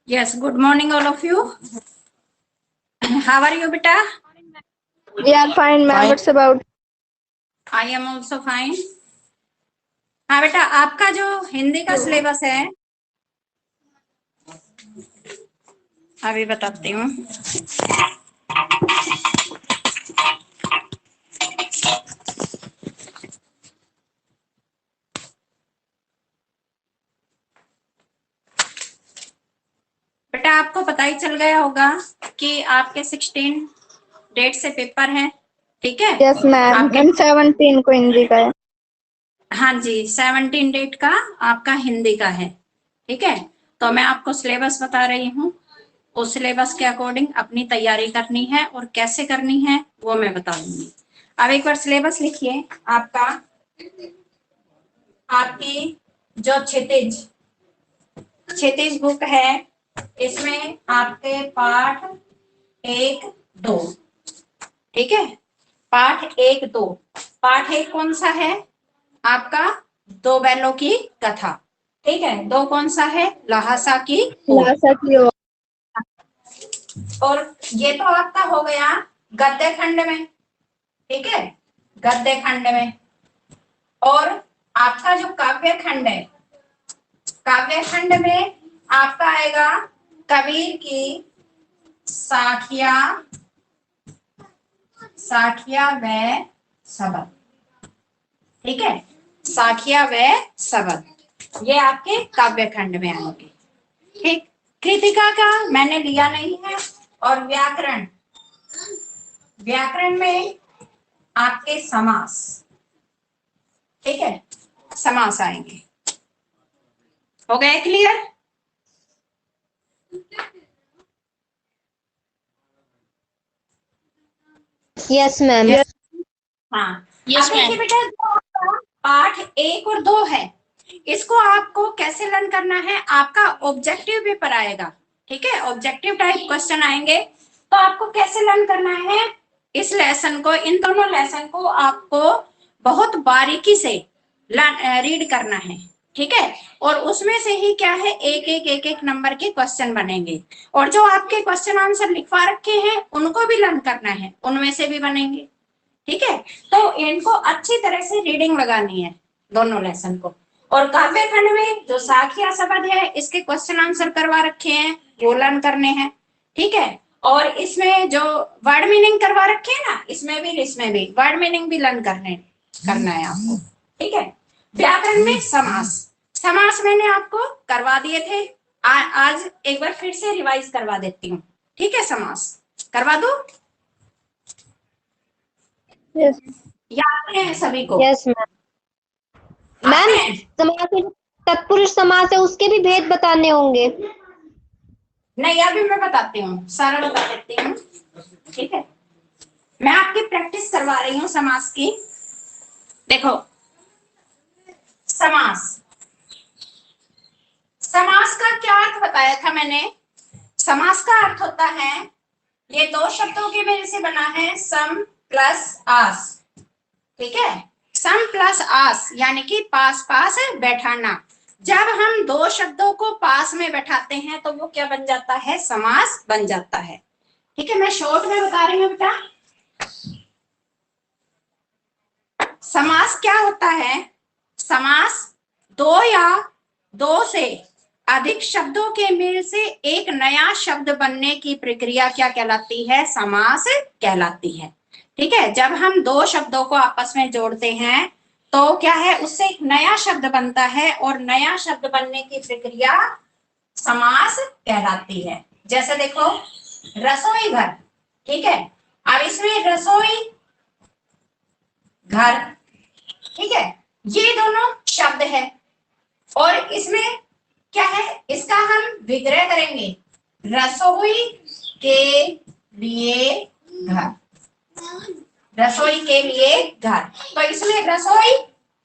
Yes, good morning, all of you. How are you, beta? We are fine, ma'am. What's about? I am also fine. हाँ बेटा, आपका जो हिंदी का syllabus है अभी बताती हूँ। बेटा आपको पता ही चल गया होगा कि आपके 16 डेट से पेपर हैं, ठीक है? यस मैम, 17 को हिंदी का है। हाँ जी, 17 डेट का आपका हिंदी का है, ठीक है? तो मैं आपको सिलेबस बता रही हूँ, उस सिलेबस के अकॉर्डिंग अपनी तैयारी करनी है और कैसे करनी है वो मैं बता दूंगी। अब एक बार सिलेबस लिखिए। आपकी जो क्षितिज बुक है, इसमें आपके पाठ 1-2, ठीक है? पाठ 1-2, पाठ 1 कौन सा है? आपका दो बैलों की कथा, ठीक है? 2 कौन सा है? लहासा की ओर। और ये तो आपका हो गया गद्य खंड में, ठीक है? गद्य खंड में। और आपका जो काव्य खंड है, काव्य खंड में आपका आएगा कबीर की साखिया व सबद, ठीक है? साखिया व सबद, ये आपके काव्य खंड में आएंगे, ठीक? कृतिका का मैंने लिया नहीं है। और व्याकरण में आपके समास, ठीक है? समास आएंगे। हो गए क्लियर? Yes ma'am. हाँ, यस मैम। बेटा पाठ 1 और 2 है, इसको आपको कैसे लर्न करना है? आपका ऑब्जेक्टिव पेपर आएगा, ठीक है? ऑब्जेक्टिव टाइप क्वेश्चन आएंगे, तो आपको कैसे लर्न करना है इस लेसन को? इन दोनों लेसन को आपको बहुत बारीकी से रीड करना है, ठीक है? और उसमें से ही क्या है, एक नंबर के क्वेश्चन बनेंगे। और जो आपके क्वेश्चन आंसर लिखवा रखे हैं उनको भी लर्न करना है, उनमें से भी बनेंगे, ठीक है? तो इनको अच्छी तरह से रीडिंग लगानी है दोनों लेसन को। और काव्य खंड में जो साखिया शब्द है, इसके क्वेश्चन आंसर करवा रखे हैं, वो लर्न करने हैं, ठीक है? और इसमें जो वर्ड मीनिंग करवा रखे हैं ना, इसमें भी वर्ड मीनिंग भी लर्न करना है आपको, ठीक है? व्याकरण में समास मैंने आपको करवा दिए थे। आज एक बार फिर से रिवाइज करवा देती हूँ, ठीक है? समास करवा दो, यस याद है सभी को? Yes ma'am. मैम, समास में तत्पुरुष समास है, उसके भी भेद बताने होंगे। नहीं, अभी मैं बताती हूँ, सारा बता देती हूँ, ठीक है? मैं आपकी प्रैक्टिस करवा रही हूँ समास की। देखो, समास का क्या अर्थ बताया था मैंने? समास का अर्थ होता है, ये दो शब्दों के मेल से बना है, सम प्लस आस, ठीक है? सम प्लस आस यानी कि पास पास बैठाना। जब हम दो शब्दों को पास में बैठाते हैं तो वो क्या बन जाता है? समास बन जाता है, ठीक है? मैं शॉर्ट में बता रही हूँ बेटा। समास क्या होता है? समास दो या दो से अधिक शब्दों के मेल से एक नया शब्द बनने की प्रक्रिया क्या कहलाती है? समास कहलाती है, ठीक है? जब हम दो शब्दों को आपस में जोड़ते हैं तो क्या है, उससे एक नया शब्द बनता है, और नया शब्द बनने की प्रक्रिया समास कहलाती है। जैसे देखो, रसोई घर, ठीक है? अब इसमें रसोई घर, ठीक है? ये दोनों शब्द है, और इसमें क्या है, इसका हम विग्रह करेंगे, रसोई के लिए घर, रसोई के लिए घर। तो इसमें रसोई,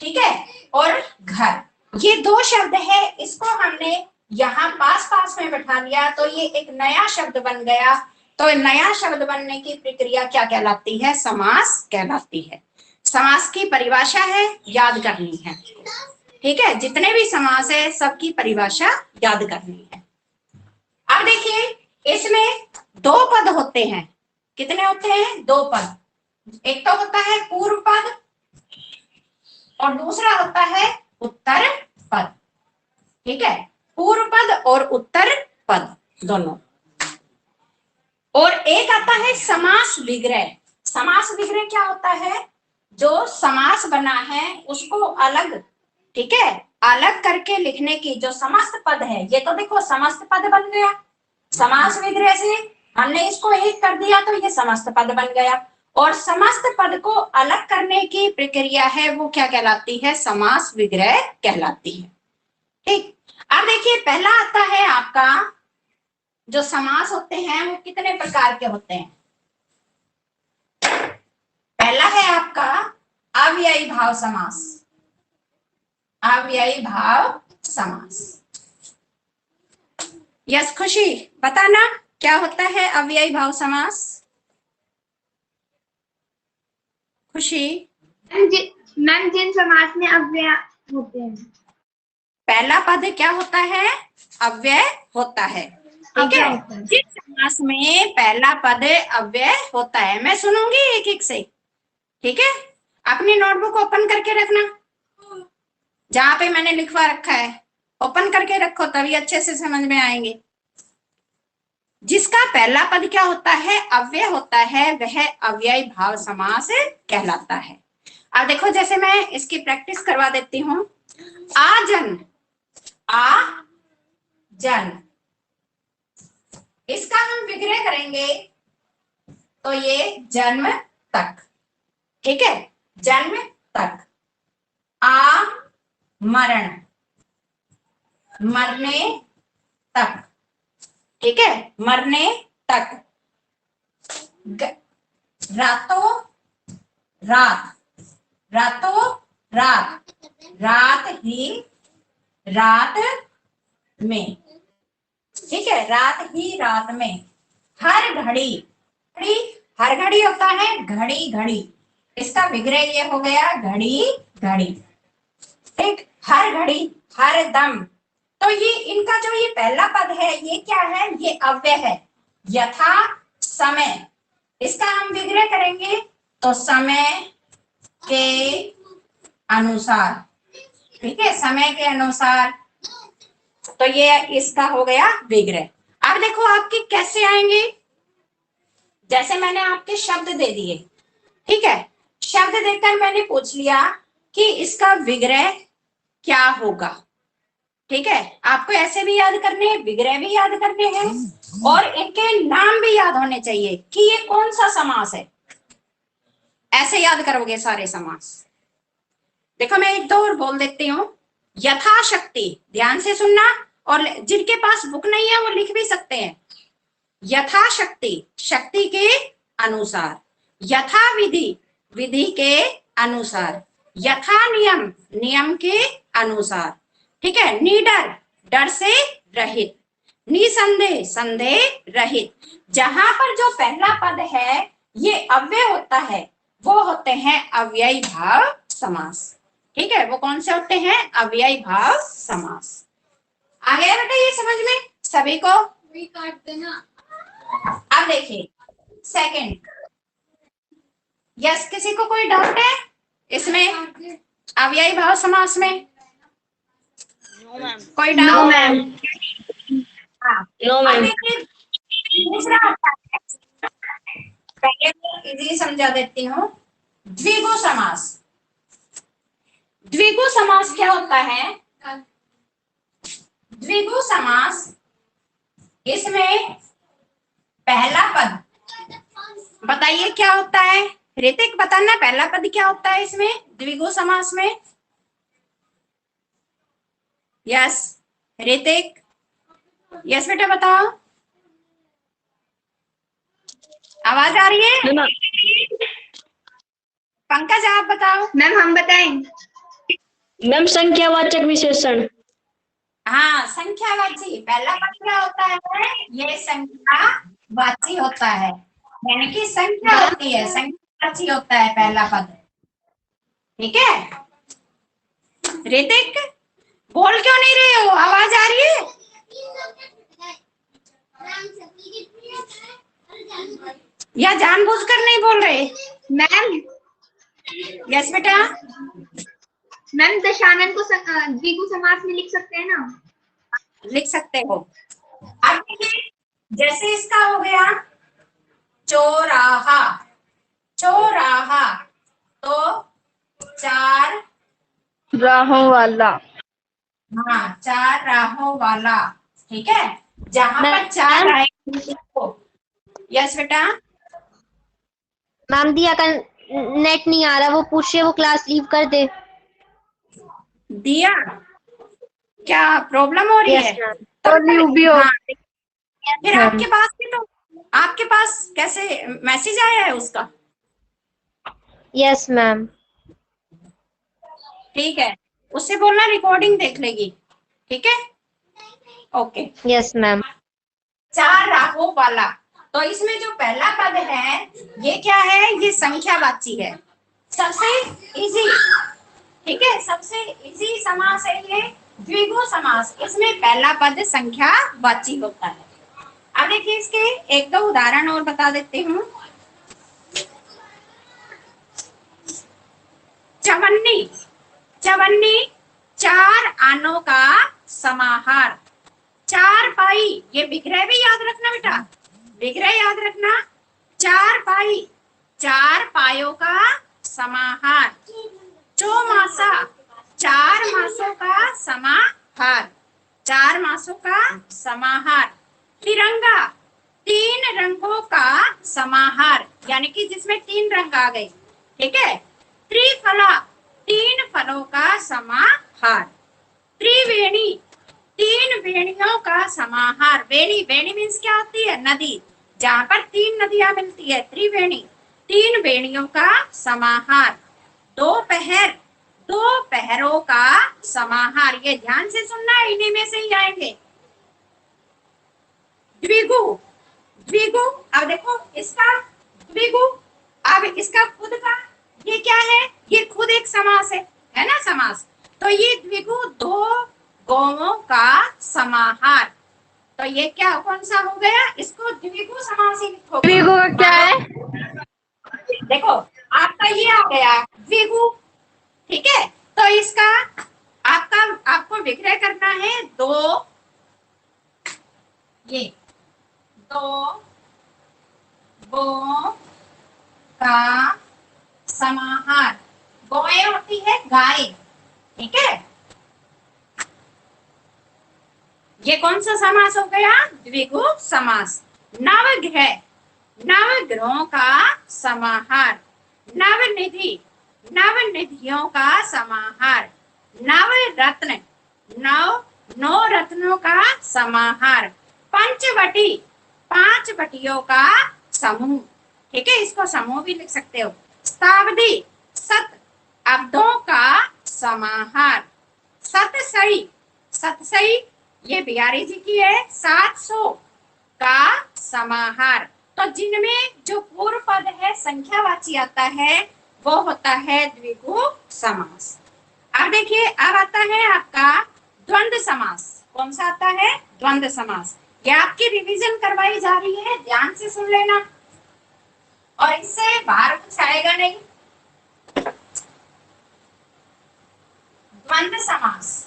ठीक है, और घर, ये दो शब्द है, इसको हमने यहाँ पास पास में बैठा लिया तो ये एक नया शब्द बन गया। तो नया शब्द बनने की प्रक्रिया क्या कहलाती है? समास कहलाती है। समास की परिभाषा है, याद करनी है, ठीक है? जितने भी समास है सबकी परिभाषा याद करनी है। अब देखिए इसमें दो पद होते हैं। कितने होते हैं? दो पद। एक तो होता है पूर्व पद और दूसरा होता है उत्तर पद। ठीक है, पूर्व पद और उत्तर पद दोनों। और एक आता है समास विग्रह। समास विग्रह क्या होता है? जो समास बना है उसको अलग, ठीक है, अलग करके लिखने की जो समस्त पद है। ये तो देखो समस्त पद बन गया समास विग्रह से, हमने इसको एक कर दिया तो ये समस्त पद बन गया। और समस्त पद को अलग करने की प्रक्रिया है वो क्या कहलाती है? समास विग्रह कहलाती है। ठीक, अब देखिए पहला आता है आपका, जो समास होते हैं वो कितने प्रकार के होते हैं? पहला है आपका अव्ययी भाव समास। अव्ययी भाव समास। यस खुशी, बताना क्या होता है अव्ययी भाव समास? खुशी। मैम जिन समास में अव्यय होते हैं। पहला पद क्या होता है? अव्यय होता है। ठीक है, जिस समास में पहला पद अव्यय होता है। मैं सुनूंगी एक एक से, ठीक है? अपनी नोटबुक ओपन करके रखना, जहां पे मैंने लिखवा रखा है ओपन करके रखो, तभी अच्छे से समझ में आएंगे। जिसका पहला पद क्या होता है? अव्यय होता है, वह अव्ययी भाव समास कहलाता है। अब देखो जैसे मैं इसकी प्रैक्टिस करवा देती हूँ। आजन, आ जन, इसका हम विग्रह करेंगे तो ये जन्म तक। ठीक है, जन्म तक। आ मरण, मरने तक। ठीक है, मरने तक। रातों रात, रातों रात, रात ही रात में। ठीक है, रात ही रात में। हर घड़ी, घड़ी, हर घड़ी होता है घड़ी घड़ी, इसका विग्रह ये हो गया घड़ी घड़ी। ठीक, हर घड़ी, हर दम। तो ये इनका जो ये पहला पद है ये क्या है? ये अव्यय है। यथा समय, इसका हम विग्रह करेंगे तो समय के अनुसार। ठीक है, समय के अनुसार, तो ये इसका हो गया विग्रह। अब देखो आपके कैसे आएंगे, जैसे मैंने आपके शब्द दे दिए। ठीक है, शब्द देकर मैंने पूछ लिया कि इसका विग्रह क्या होगा। ठीक है, आपको ऐसे भी याद करने हैं, विग्रह भी याद करने हैं और इनके नाम भी याद होने चाहिए कि ये कौन सा समास है। ऐसे याद करोगे सारे समास। देखो मैं एक दो और बोल देती हूँ। यथाशक्ति, ध्यान से सुनना, और जिनके पास बुक नहीं है वो लिख भी सकते हैं। यथाशक्ति, शक्ति के अनुसार। यथा विधि, विधि के अनुसार। यथा नियम, नियम के अनुसार। ठीक है, निडर, डर से रहित। निसंदेह, संदेह रहित। जहां पर जो पहला पद है ये अव्यय होता है वो होते हैं अव्ययी भाव समास। ठीक है, वो कौन से होते हैं? अव्ययी भाव समास। आ गया बेटा ये समझ में सभी को? काट देना। अब देखिए सेकंड। यस, किसी को कोई डाउट है इसमें अव्ययी भाव समास में? कोई doubt? No ma'am. No ma'am. दूसरा आता है, पहले तो इजी समझा देती हूँ। द्विगु समास। द्विगु समास क्या होता है? द्विगु समास, इसमें पहला पद, बताइए क्या होता है? ऋतिक बताना, पहला पद क्या होता है इसमें द्विगु समास में? यस ऋतिक, यस बेटा बताओ, आवाज आ रही है? पंकज आप बताओ। मैम हम बताएं। मैम संख्यावाचक विशेषण। हाँ, संख्यावाची। पहला पद क्या होता है? ये संख्यावाची होता है, यानी कि संख्या होती है, संख्यावाची होता है पहला पद। ठीक है, ऋतिक बोल क्यों नहीं रहे हो? आवाज आ रही है? या जानबूझकर नहीं बोल रहे? मैम यस बेटा। मैम दशानन को द्विगु समास में लिख सकते हैं ना? लिख सकते हो। अब देखिए, जैसे इसका हो गया चौराहा, चौराहा, तो चार राहों वाला। हाँ, चार राहों वाला। ठीक है, जहां पर चार राहें। यस बेटा। मैम दिया का नेट नहीं आ रहा, वो पूछ रहे वो क्लास लीव कर दे। दिया, क्या प्रॉब्लम हो रही यस है? मैम। तो और लीव भी हो। हाँ, फिर मैम। आपके पास भी तो, आपके पास कैसे मैसेज आया है उसका? Yes ma'am. ठीक है, उससे बोलना रिकॉर्डिंग देख लेगी। ठीक है, ओके। Yes ma'am. चार राहों वाला, तो इसमें जो पहला पद है ये क्या है? ये संख्यावाची है, सबसे इजी। ठीक है, सबसे इजी समास है ये द्विगु समास। इसमें पहला पद संख्यावाची होता है। अब देखिए, इसके एक दो उदाहरण और बता देती हूँ। चवन्नी, चवन्नी चार आनों का समाहार। चार पाई, ये विग्रह भी याद रखना बेटा, विग्रह याद रखना। चार पाई, चार पायों का समाहार। चौमासा, चार मासों का समाहार, चार मासों का समाहार। तिरंगा, तीन रंगों का समाहार, यानी कि जिसमें तीन रंग आ गए। ठीक है। त्रिफला, तीन फलों का समाहार। त्रिवेणी, तीन वेणियों का समाहार। वेणी, वेणी मीन्स क्या होती है? नदी, जहां पर तीन नदियां मिलती है, त्रिवेणी। तीन वेणियों का समाहार। दोपहर, दो पहरों का समाहार। ये ध्यान से सुनना है, इन्हीं में से ही आएंगे। द्विगु, द्विगु, अब देखो इसका द्विगु, अब इसका खुद का ये क्या है? ये खुद एक समास है ना, समास। तो ये द्विगु, दो गौओं का समाहार। तो ये क्या, कौन सा हो गया? इसको द्विगु समास ही लिखोगे। द्विगु का क्या है? देखो, आपका ये आ गया द्विगु। ठीक है, तो इसका आपका आपको विग्रह करना है दो, ये दो गौओं का समाहार। गौएं होती है गाय। ठीक है, ये कौन सा समास हो गया? द्विगु समास। नवग्रह, नवग्रहों का समाहार। नवनिधि, नवनिधियों का समाहार। नवरत्न, नौ नौ रत्नों का समाहार। पंचवटी, पांच वटियों का समूह। ठीक है, इसको समूह भी लिख सकते हो। शताब्दी, सत अब्दों का समाहार। सतसई, सतसई ये बिहारी जी की है, 700 का समाहार। तो जिनमें जो पूर्व पद है संख्यावाची आता है वो होता है द्विगु समास। अब देखिए, अब आता है आपका द्वंद्व समास। कौन सा आता है? द्वंद्व समास। ये आपकी रिवीजन करवाई जा रही है, ध्यान से सुन लेना, और इससे बाहर कुछ आएगा नहीं। द्वंद्व समास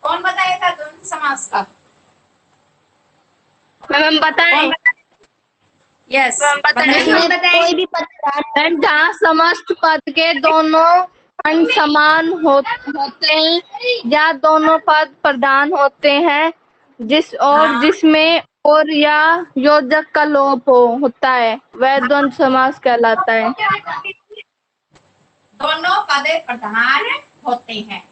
कौन बताएगा? द्वंद्व समास का मैम बताएं। यस, इसमें कोई भी पद मैम जहाँ समस्त पद के दोनों अंग समान होते हैं या दोनों पद प्रधान होते हैं, हाँ। जिसमें और या योजक का लोप होता है, वह द्वंद्व समास कहलाता है। दोनों पद प्रधान होते हैं।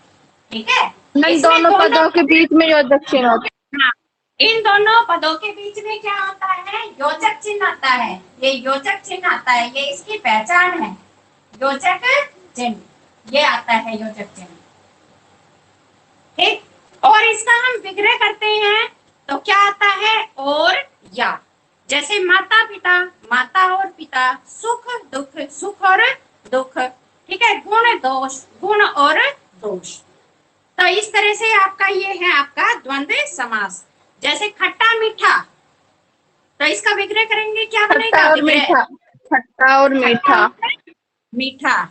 ठीक है, इन इसमें दोनों पदों के बीच में योजक चिन्ह होता है। हाँ, इन दोनों पदों के बीच में क्या होता है? योजक चिन्ह आता है। ये योजक चिन्ह आता है, ये इसकी पहचान है, योजक चिन्ह, ये आता है योजक चिन्ह। ठीक, और इसका हम विग्रह करते हैं तो क्या आता है? और या। जैसे माता पिता, माता और पिता, सुख दुख, सुख और दुख। ठीक है, गुण दोष, गुण और दोष। तो इस तरह से आपका ये है आपका द्वंद्व समास। जैसे खट्टा मीठा, तो इसका विग्रह करेंगे, क्या खट्टा बनेगा और विग्रह? मीठा, खट्टा और मीठा। मीठा।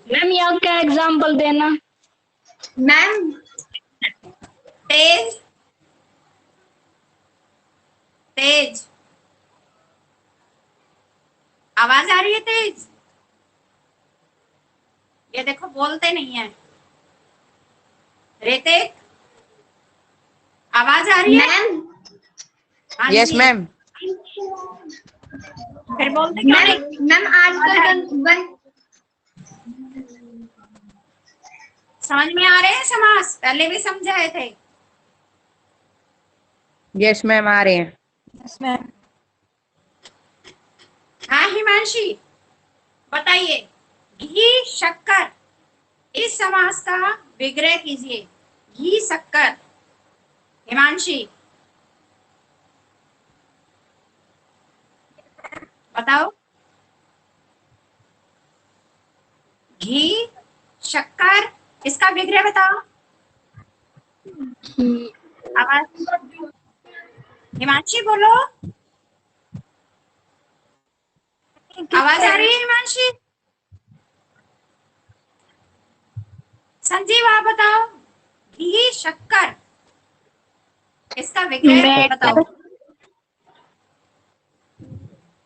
मैम यहाँ का एग्जाम्पल देना। मैम तेज, तेज, आवाज आ रही है तेज? ये देखो बोलते नहीं है। ऋतिक, आवाज आ रही है? मैम। हाँ यस जी। मैम। फिर बोलते क्यों नहीं? मैम आजकल समझ में आ रहे हैं समास? पहले भी समझाए थे। यस मैम आ रहे हैं। हाँ हिमांशी बताइए, घी शक्कर, इस समास का विग्रह कीजिए। घी शक्कर। हिमांशी बताओ। घी शक्कर, इसका विग्रह बताओ। आवाज, हिमांशी बोलो। आवाज आ रही है हिमांशी? संजीव आप बताओ, घी शक्कर, इसका विग्रह बताओ।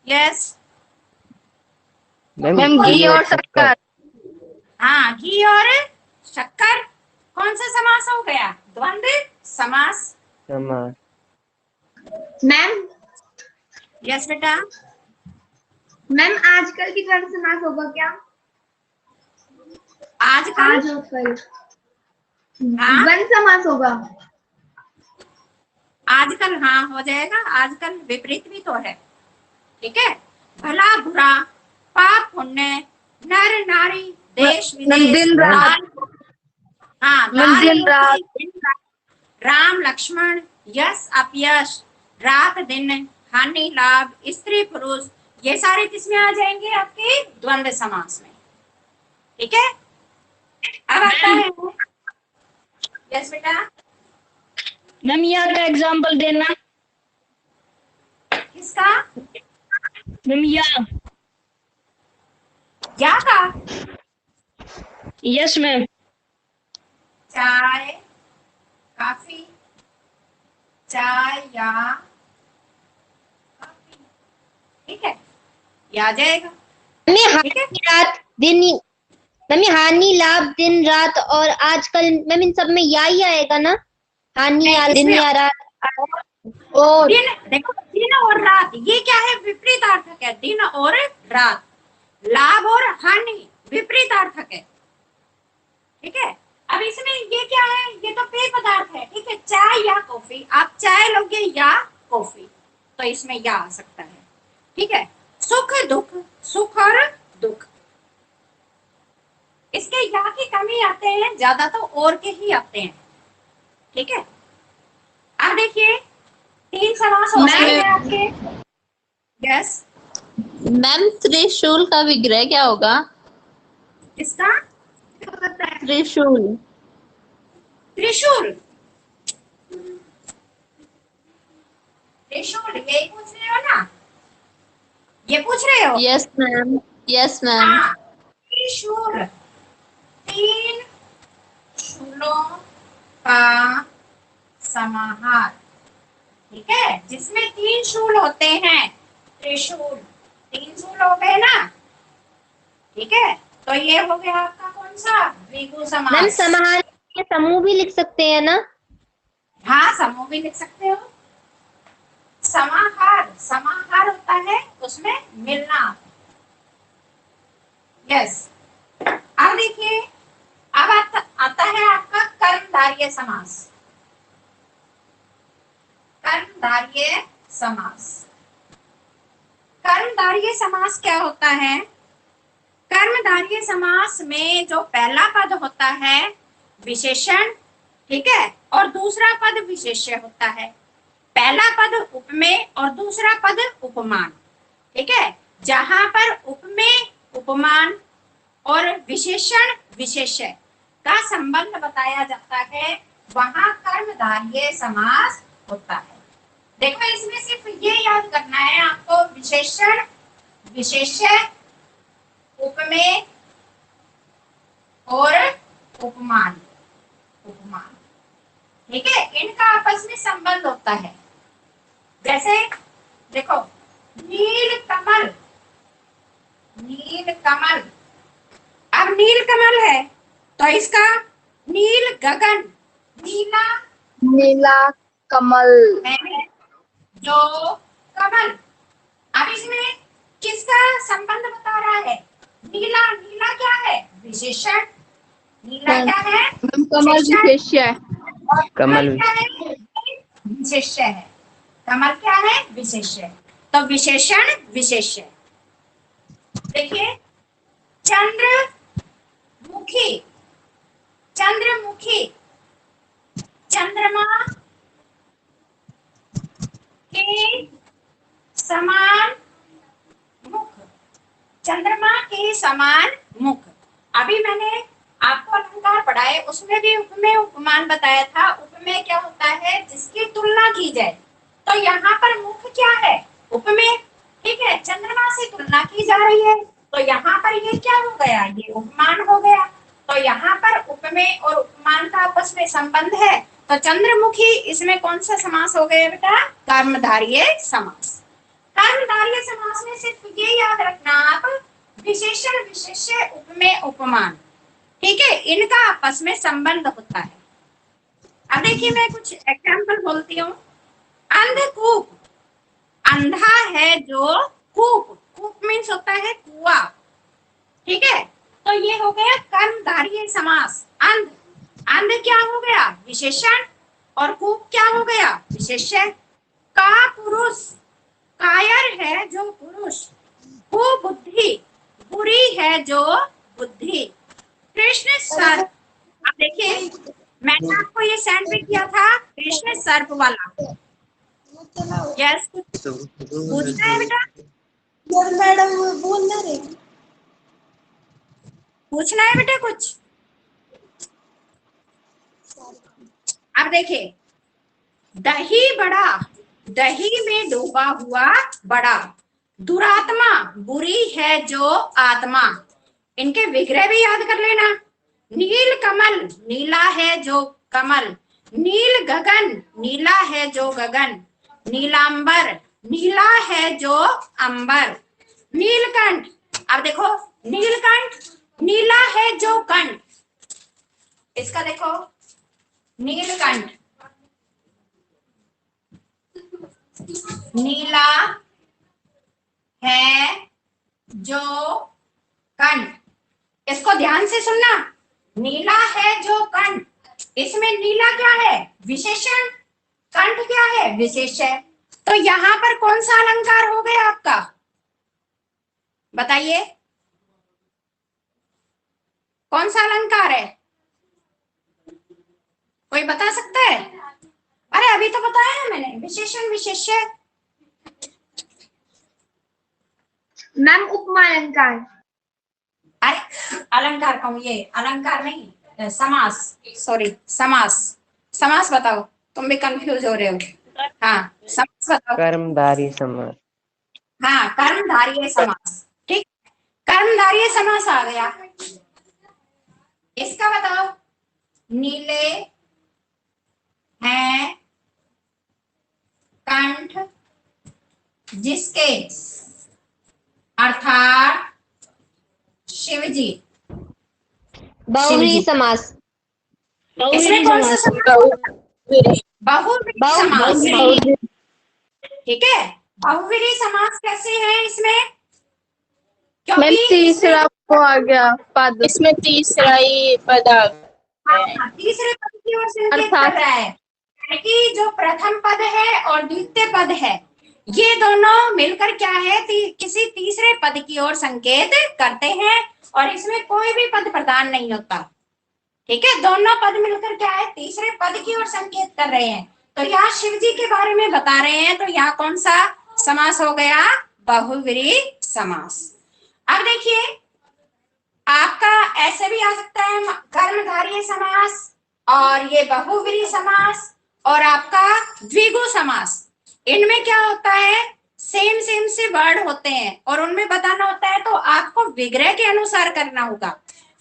यस। मैम घी और शक्कर। हाँ घी और शक्कर कौन सा समास हो गया? द्वंद्व समास। मैम। यस बेटा। मैम आजकल की तरह समास होगा क्या? आजकल। आज और कल। हाँ द्वंद्व समास होगा। आजकल, हाँ हो जाएगा। आजकल विपरीत भी तो है, ठीक है। भला बुरा, पाप पुण्य, नर नारी, देश विदेश, दिन रात। हाँ मैम दिन रात। राम लक्ष्मण, यश अपयश, रात दिन, हानि लाभ, स्त्री पुरुष, ये सारे किसमें आ जाएंगे? आपके द्वंद्व समास में, ठीक है। अब आता है, यस बेटा। मैम यहाँ का एग्जाम्पल देना। किसका? मैम यहाँ। या का? Yes ma'am. चाय, काफी, चाय या काफी, ठीक है, ये आ जाएगा। मैम ठीक है। हानि रात दिन, मैम हानि लाभ दिन रात और आजकल, मैम इन सब में या ही आएगा ना? हानि या दिन या रात और दिन, देखो दिन और रात ये क्या है? विपरीतार्थक है। दिन और रात, लाभ और हानि विपरीतार्थक है, ठीक है। अब इसमें ये क्या है? ये तो पेय पदार्थ है, ठीक है। चाय या कॉफी, आप चाय लोगे या कॉफी, तो इसमें या आ सकता है, ठीक है। सुख दुख, सुख और दुख, इसके या की कमी आते हैं, ज्यादा तो और के ही आते हैं, ठीक है। अब देखिए 3 समास हो गए हैं आपके। यस। मैम त्रिशूल का विग्रह क्या होगा? इसका त्रिशूल। त्रिशूल, त्रिशूल यही पूछ रहे हो ना? ये पूछ रहे हो? Yes ma'am. Yes ma'am. हाँ, त्रिशूल 3 शूलों का समाहार, ठीक है, जिसमें 3 शूल होते हैं। त्रिशूल 3 शूल हो गए ना, ठीक है। तो ये हो गया आपका कौन सा? द्विगु मैम समास। समाहार के समूह भी लिख सकते हैं ना? हाँ समूह भी लिख सकते हो। समाहार, समाहार होता है उसमें मिलना। यस। अब देखिए, अब आता है आपका कर्मधारय समास। कर्मधारय समास, कर्मधारय समास क्या होता है? कर्मधारय समास में जो पहला पद होता है विशेषण, ठीक है, और दूसरा पद विशेष्य होता है। पहला पद उपमेय और दूसरा पद उपमान, ठीक है। जहां पर उपमेय, उपमान और विशेषण, विशेष्य का संबंध बताया जाता है, वहां कर्मधारय समास होता है। देखो इसमें सिर्फ ये याद करना है आपको, विशेषण, विशेष्य, उपमेय और उपमान। उपमान, ठीक है, इनका आपस में संबंध होता है। जैसे देखो, नील कमल, नील कमल, अब नील कमल है तो इसका नील गगन, नीला नीला कमल, है जो कमल। अब इसमें किसका संबंध बता रहा है? नीला, नीला क्या है? विशेषण। नीला क्या है? कमल विशेष्य है। और कमल क्या है? विशेष्य है। कमल क्या है? विशेष्य है। तो विशेषण, विशेष्य। देखिए, चंद्रमुखी, चंद्रमुखी, चंद्रमा के समान मुख, चंद्रमा के समान मुख। अभी मैंने आपको अलंकार पढ़ाए, उसमें भी उपमेय उपमान बताया था। उपमेय क्या होता है? जिसकी तुलना की जाए। तो यहाँ पर मुख क्या है? उपमेय, ठीक है, चंद्रमा से तुलना की जा रही है तो यहाँ पर ये क्या हो गया? ये उपमान हो गया। तो यहाँ पर उपमेय और उपमान का आपस में संबंध है। तो चंद्रमुखी, इसमें कौन सा समास हो गया बेटा? कर्मधारय समास। कर्मधारय समास में सिर्फ ये याद रखना आप, विशेषण, विशेष्य, उपमेय, उपमान, ठीक है, इनका आपस में संबंध होता है। अब देखिए मैं कुछ एग्जाम्पल बोलती हूँ। अंधकूप, अंधा है जो कूप, कूप मीन्स होता है कुआं, ठीक है, तो ये हो गया कर्मधारय समास। अंध, अंध क्या हो गया? विशेषण, और कूप क्या हो गया? विशेष्य। का पुरुष, कायर है जो पुरुष, कुबुद्धि, बुरी है जो बुद्धि। कृष्ण सर्प, अब देखिए मैंने आपको ये सेंड भी किया था, कृष्ण सर्प वाला। यस, पूछना है बेटा? मैडम बोल रहे पूछना है बेटा कुछ? अब देखिए, दही बड़ा, दही में डूबा हुआ बड़ा, दुरात्मा, बुरी है जो आत्मा। इनके विग्रह भी याद कर लेना। नील कमल, नीला है जो कमल। नील गगन, नीला है जो गगन। नीलांबर, नीला है जो अंबर। नीलकंठ, अब देखो, नीलकंठ, नीला है जो कंठ, इसका देखो, नीलकंठ, नीला है जो कंठ, इसको ध्यान से सुनना। नीला है जो कंठ, इसमें नीला क्या है? विशेषण, कंठ क्या है? विशेष है। तो यहां पर कौन सा अलंकार हो गया आपका? बताइए, कौन सा अलंकार है? कोई बता सकता है? अरे अभी तो बताया है मैंने, विशेषण, विशेष्य। मैम उपमा अलंकार। अरे अलंकार कहूं, ये अलंकार नहीं, समास, सॉरी, समास। समास बताओ, तुम भी कंफ्यूज हो रहे हो। हाँ, समास बताओ। कर्मधारय समास। हाँ, कर्मधारय समास, ठीक, कर्मधारय समास आ गया। इसका बताओ, नीले हैं कंठ जिसके, अर्थात शिवजी। बहुव्रीहि समास। इसमें कौन सा समास? बहुव्रीहि समास, ठीक है। बहुव्रीहि समास कैसे है इसमें? मैं क्योंकि तीसरा को आ गया पद, इसमें तीसरा ही पद आ गया। तीसरे पद की ओर संकेत अर्थात कर रहा है कि जो प्रथम पद है और द्वितीय पद है, ये दोनों मिलकर क्या है? किसी तीसरे पद की ओर संकेत करते हैं, और इसमें कोई भी पद प्रधान नहीं होता, ठीक है। दोनों पद मिलकर क्या है? तीसरे पद की ओर संकेत कर रहे हैं। तो यहाँ शिव जी के बारे में बता रहे हैं, तो यहाँ कौन सा समास हो गया? बहुव्रीहि समास। अब देखिए, आपका ऐसे भी आ सकता है कर्मधारय समास, और ये बहुव्रीहि समास और आपका द्विगु समास। इनमें क्या होता है, सेम सेम से वर्ड होते हैं और उनमें बताना होता है, तो आपको विग्रह के अनुसार करना होगा।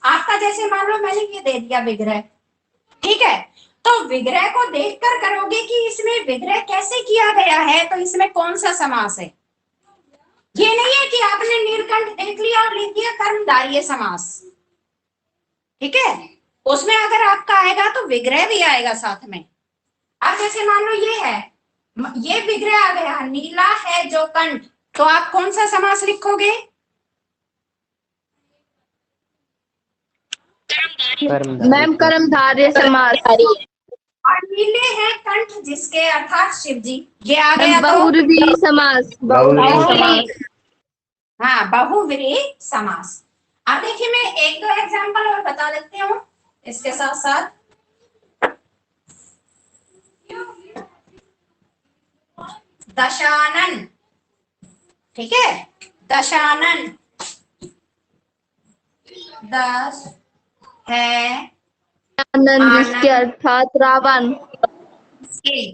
आपका जैसे मान लो मैंने ये दे दिया विग्रह, ठीक है, तो विग्रह को देखकर करोगे कि इसमें विग्रह कैसे किया गया है, तो इसमें कौन सा समास है। ये नहीं है कि आपने नीलकंठ देख लिया और लिख दिया कर्मधारय समास, ठीक है, उसमें अगर आपका आएगा तो विग्रह भी आएगा साथ में। अब जैसे मान लो ये है, ये विग्रह आ गया, नीला है जो कंठ, तो आप कौन सा समास लिखोगे। मैम कर्मधारय समास। और नीले हैं कंठ जिसके अर्थात शिव जी, ये आ गया तो बहुव्रीहि समास। हाँ, बहुव्रीहि समास। अब देखिए मैं एक दो एग्जांपल और बता देती हूँ इसके साथ साथ। दशानन, ठीक है, दशानन, दस है आनंद जिसके अर्थात रावण। के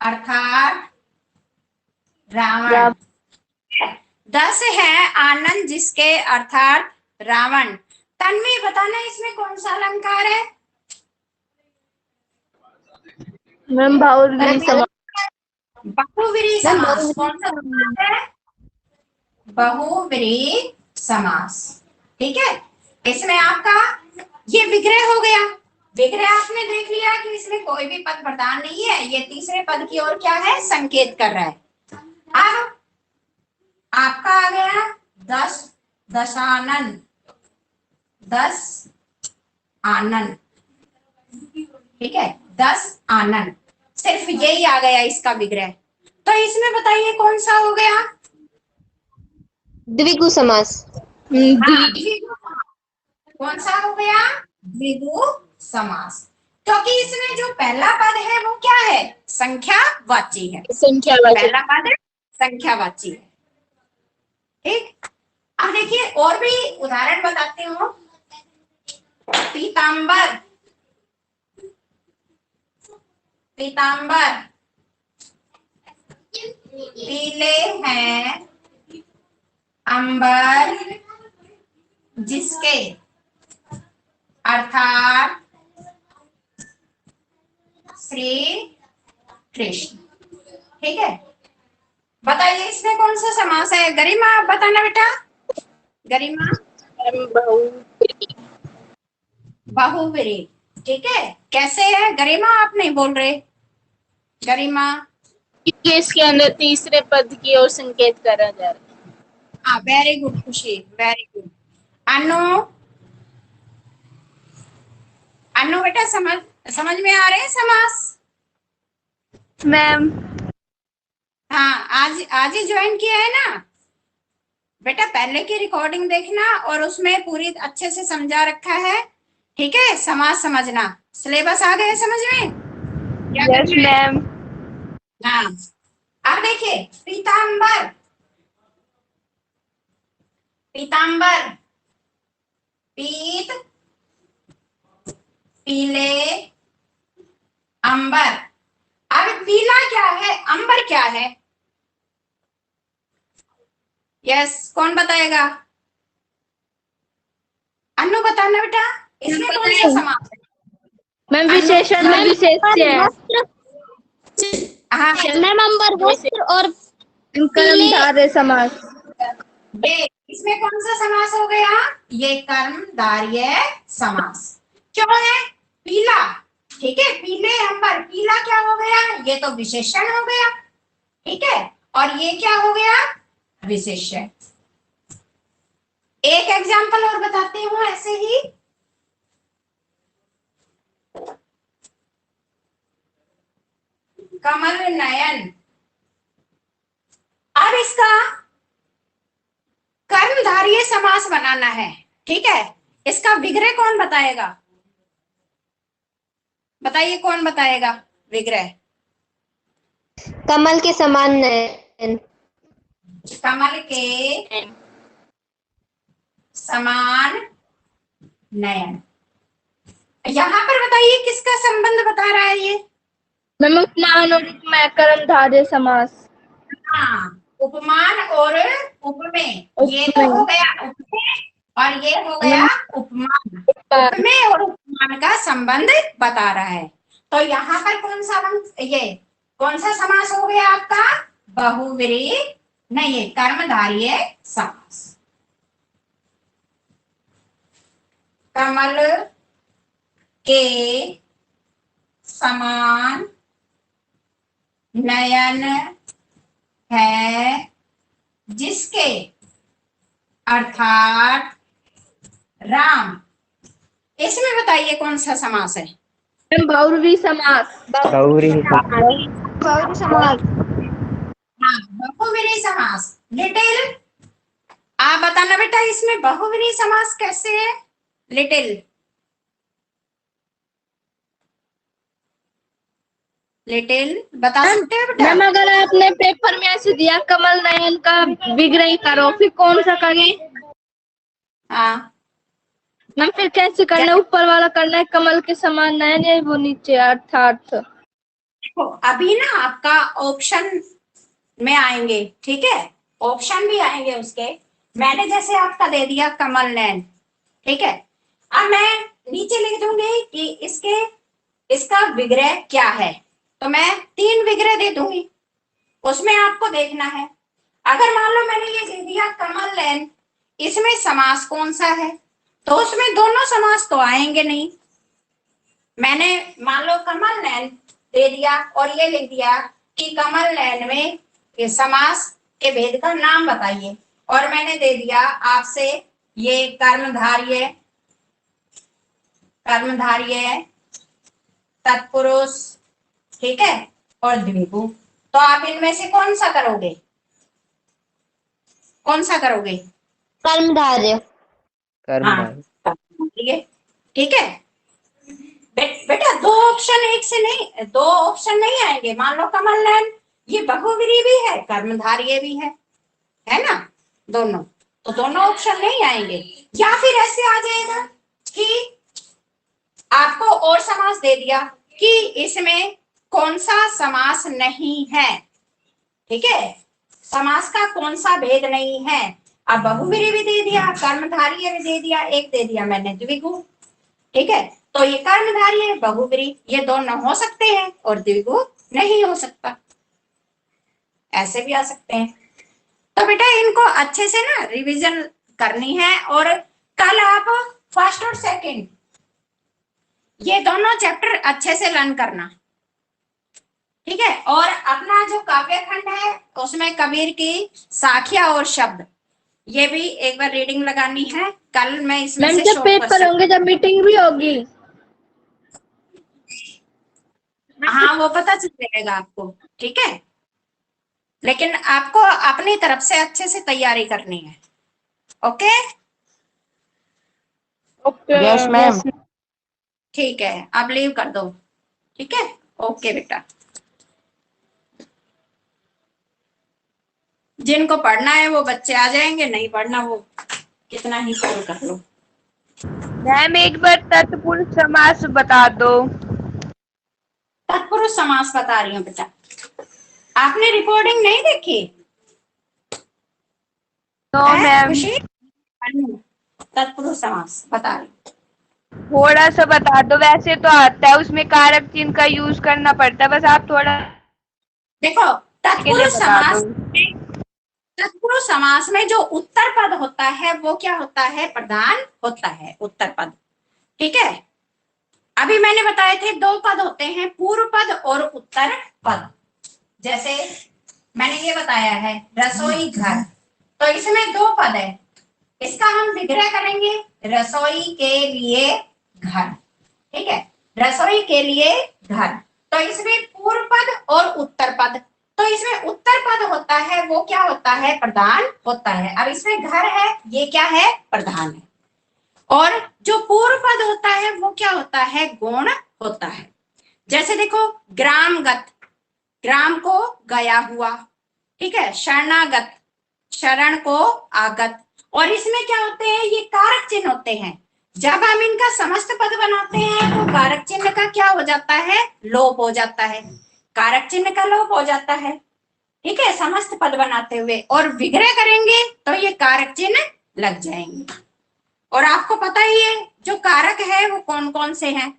अर्थात रावण। 10 है आनंद जिसके अर्थात रावण। तन्वी बताना इसमें कौन सा अलंकार है। मैम बहुव्रीहि समास। बहुव्रीहि समास। कौन सा समास है, बहुव्रीहि समास, ठीक है। इसमें आपका ये विग्रह हो गया, विग्रह आपने देख लिया कि इसमें कोई भी पद प्रधान नहीं है, ये तीसरे पद की ओर क्या है, संकेत कर रहा है। अब आपका आ गया 10 दशानन, 10 आनंद, ठीक है, 10 आनंद, सिर्फ यही आ गया इसका विग्रह। तो इसमें बताइए कौन सा हो गया, द्विगु समास। हाँ, द्विगु समास। कौन सा हो गया, द्विगु समास, क्योंकि इसमें जो पहला पद है वो क्या है, संख्यावाची है। पहला पद संख्यावाची है, ठीक। अब देखिए और भी उदाहरण बताती हूँ। पीतांबर, पीतांबर, पीले हैं अंबर जिसके अर्थात श्री कृष्ण, ठीक है। बताइए इसमें कौन सा समास है, गरिमा आप बताना बेटा। गरिमा, बहुव्रीहि, ठीक है। कैसे है गरिमा, आप नहीं बोल रहे, गरिमा। इसके अंदर तीसरे पद की ओर संकेत करा जा रहा है। हाँ, वेरी गुड खुशी, वेरी गुड। अनु, अनु बेटा समझ में आ रहे हैं समास। मैम हाँ, आज ही ज्वाइन किया है ना बेटा, पहले की रिकॉर्डिंग देखना और उसमें पूरी अच्छे से समझा रखा है, ठीक है। समास समझना, सिलेबस आ गया समझ में। Yes ma'am. हाँ, अब देखिए पीतांबर, पीतांबर, पीत, पीले, अंबर। अब पीला क्या है, अंबर क्या है, यस कौन बताएगा, अनु बताना बेटा, इसमें कौन सा समास है। मैम विशेषण में विशेष्य है। हाँ, मैम अंबर वस्त्र और कर्मधारय समास। ये इसमें कौन सा समास हो गया, ये कर्मधारय समास। क्यों है, पीला, ठीक है, पीले अंबर, पीला क्या हो गया, ये तो विशेषण हो गया, ठीक है, और ये क्या हो गया, विशेषण। एक एग्जांपल और बताते हूं ऐसे ही। कमल नयन। अब इसका कर्मधारय समास बनाना है, ठीक है। इसका विग्रह कौन बताएगा, बताइए कौन बताएगा विग्रह। कमल के समान नयन। कमल के समान नयन, यहाँ पर बताइए किसका संबंध बता रहा है ये? मैम उपमान और उपमेय कर्मधारय समास। हाँ, उपमान और उपमेय, ये तो हो गया उपमेय और ये हो गया उपमान। उपमेय और उपमान का संबंध बता रहा है। तो यहाँ पर कौन सा समास हो गया आपका? बहुव्रीहि, नहीं ये कर्मधारय समास। कमल के समान नयन है जिसके, अर्थात राम। इसमें बताइए कौन सा समास है? मैम बहुव्रीहि समास। बहुव्रीहि बहुव्रीहि समास। हाँ, बहुव्रीहि समास। लिटिल आप बताना बेटा, इसमें बहुव्रीहि समास कैसे है? लिटिल बता सकते हो बेटा? मैम अगर आपने पेपर में ऐसे दिया कमल नयन का विग्रह करो, फिर कौन सा करें? हाँ, मैम फिर कैसे करना है? ऊपर वाला करना है कमल के समान नयन, या वो नीचे अर्थात? देखो अभी ना आपका ऑप्शन में आएंगे, ठीक है, ऑप्शन भी आएंगे उसके। मैंने जैसे आपका दे दिया कमल नयन, ठीक है, अब मैं नीचे लिख दूंगी कि इसका विग्रह क्या है, तो मैं 3 विग्रह दे दूंगी, उसमें आपको देखना है। अगर मान लो मैंने ये दे दिया कमल नयन, इसमें समास कौन सा है, तो उसमें दोनों समास तो आएंगे नहीं। मैंने मान लो कमल नयन दे दिया और ये लिख दिया कि कमल नयन में ये समास के भेद का नाम बताइए, और मैंने दे दिया आपसे ये कर्मधारय तत्पुरुष, ठीक है, और द्विगु। तो आप इनमें से कौन सा करोगे? कर्मधारय। कर्मधारय, ठीक है। बेटा दो ऑप्शन नहीं आएंगे। मान लो कमल नयन ये बहुव्रीहि भी है, कर्मधारय भी है ना, दोनों, तो दोनों ऑप्शन नहीं आएंगे। या फिर ऐसे आ जाएगा कि आपको और समास दे दिया कि इसमें कौन सा समास नहीं है, ठीक है, समास का कौन सा भेद नहीं है। अब बहुव्रीहि भी दे दिया, कर्मधारय भी दे दिया, एक दे दिया मैंने द्विगु, ठीक है, तो ये कर्मधारय बहुव्रीहि ये दोनों हो सकते हैं और द्विगु नहीं हो सकता, ऐसे भी आ सकते हैं। तो बेटा इनको अच्छे से ना रिवीजन करनी है, और कल आप फर्स्ट और सेकंड ये दोनों चैप्टर अच्छे से लर्न करना, ठीक है। और अपना जो काव्य खंड है उसमें कबीर की साखियां और शब्द, ये भी एक बार रीडिंग लगानी है। कल मैं इसमें मैम से जब शॉर्ट पेपर क्वेश्चन, होंगे, जब मीटिंग भी होगी, हाँ वो पता चल जाएगा आपको, ठीक है, लेकिन आपको अपनी तरफ से अच्छे से तैयारी करनी है। Okay yes ma'am. ठीक है, अब लीव कर दो, ठीक है। ओके बेटा, जिनको पढ़ना है वो बच्चे आ जाएंगे, नहीं पढ़ना वो कितना ही कॉल कर लो। मैम एक बार तत्पुरुष समास बता दो। तत्पुरुष समास बता रही हूँ बेटा, आपने रिकॉर्डिंग नहीं देखी? तो मैम खुशी, तत्पुरुष समास बता रही हूँ। थोड़ा सा बता दो, वैसे तो आता है, उसमें कारक चिन्ह का यूज करना पड़ता है, बस आप थोड़ा देखो के लिए बता दो। तत्पुरुष समास में जो उत्तर पद होता है वो क्या होता है? प्रधान होता है उत्तर पद, ठीक है। अभी मैंने बताए थे 2 पद होते हैं, पूर्व पद और उत्तर पद। जैसे मैंने ये बताया है रसोई घर, तो इसमें 2 पद है, इसका हम विग्रह करेंगे रसोई के लिए घर, ठीक है, रसोई के लिए घर। तो इसमें पूर्व पद और उत्तर पद, तो इसमें उत्तर पद होता है वो क्या होता है? प्रधान होता है। अब इसमें घर है, ये क्या है? प्रधान है। और जो पूर्व पद होता है वो क्या होता है? गौण होता है। जैसे देखो ग्रामगत, ग्राम को गया हुआ, ठीक है, शरणागत, शरण को आगत, और इसमें क्या होते हैं? ये कारक चिन्ह होते हैं। जब हम इनका समस्त पद बनाते हैं तो कारक चिन्ह का क्या हो जाता है, लोप हो जाता है, कारक चिन्ह का लोप हो जाता है, ठीक है, समस्त पद बनाते हुए। और विग्रह करेंगे तो ये कारक चिन्ह लग जाएंगे। और आपको पता ही है जो कारक है वो कौन कौन से हैं,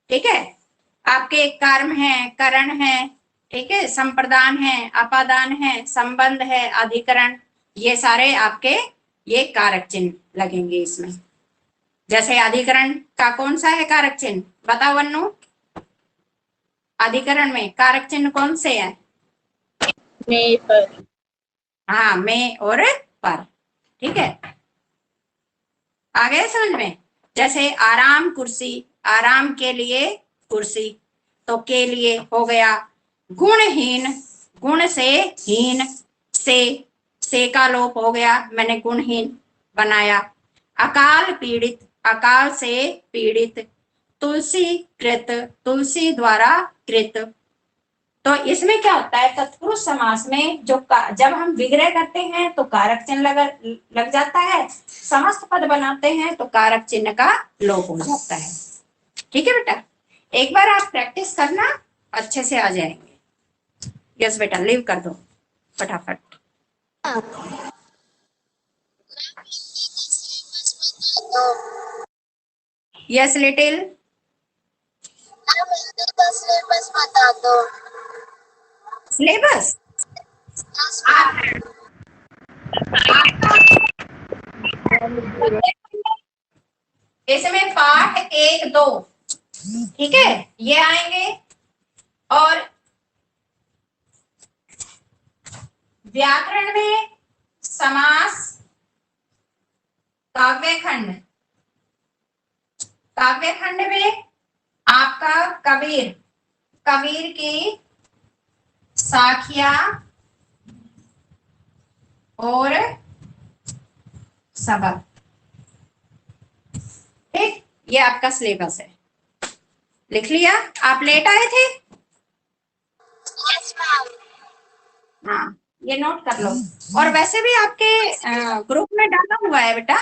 ठीक है, आपके कर्म है, करण है, ठीक है, संप्रदान है, अपादान है, संबंध है, अधिकरण, ये सारे आपके ये कारक चिन्ह लगेंगे इसमें। जैसे अधिकरण का कौन सा है कारक चिन्ह, बताओ वन्नू, अधिकरण में कारक चिन्ह कौन से हैं? में पर। हाँ, में और पर, ठीक है, आ गए समझ में। जैसे आराम कुर्सी, आराम के लिए कुर्सी, तो के लिए हो गया। गुणहीन, गुण से हीन, से का लोप हो गया, मैंने गुणहीन बनाया। अकाल पीड़ित, अकाल से पीड़ित। तुलसी कृत, तुलसी द्वारा कृत। तो इसमें क्या होता है, तत्पुरुष समास में जो जब हम विग्रह करते हैं तो कारक चिन्ह लग जाता है, समस्त पद बनाते हैं तो कारक चिन्ह का लोप हो जाता है, ठीक है बेटा। एक बार आप प्रैक्टिस करना, अच्छे से आ जाएंगे। यस बेटा, लीव कर दो फटाफट। यस लिटिल, सिलेबस बता दो। सिलेबस इसमें पाठ 1, 2, ठीक है, ये आएंगे। और व्याकरण में समास, काव्यखंड, काव्यखंड में आपका कबीर, कबीर की साखिया और सबक, ठीक, ये आपका सिलेबस है। लिख लिया? आप लेट आए थे? हाँ, ये नोट कर लो। और वैसे भी आपके ग्रुप में डाला हुआ है बेटा,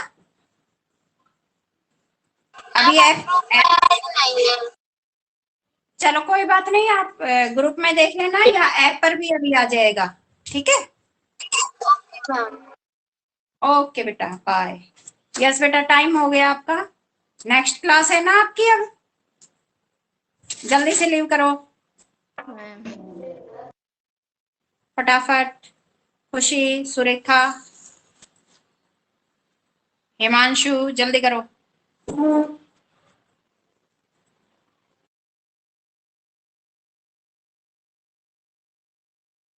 अभी ऐप, चलो कोई बात नहीं, आप ग्रुप में देख लेना या ऐप पर भी अभी आ जाएगा, ठीक है। ओके बेटा, बाय। यस बेटा, टाइम हो गया आपका, नेक्स्ट क्लास है ना आपकी, अब जल्दी से लीव करो फटाफट। खुशी, सुरेखा, हिमांशु, जल्दी करो।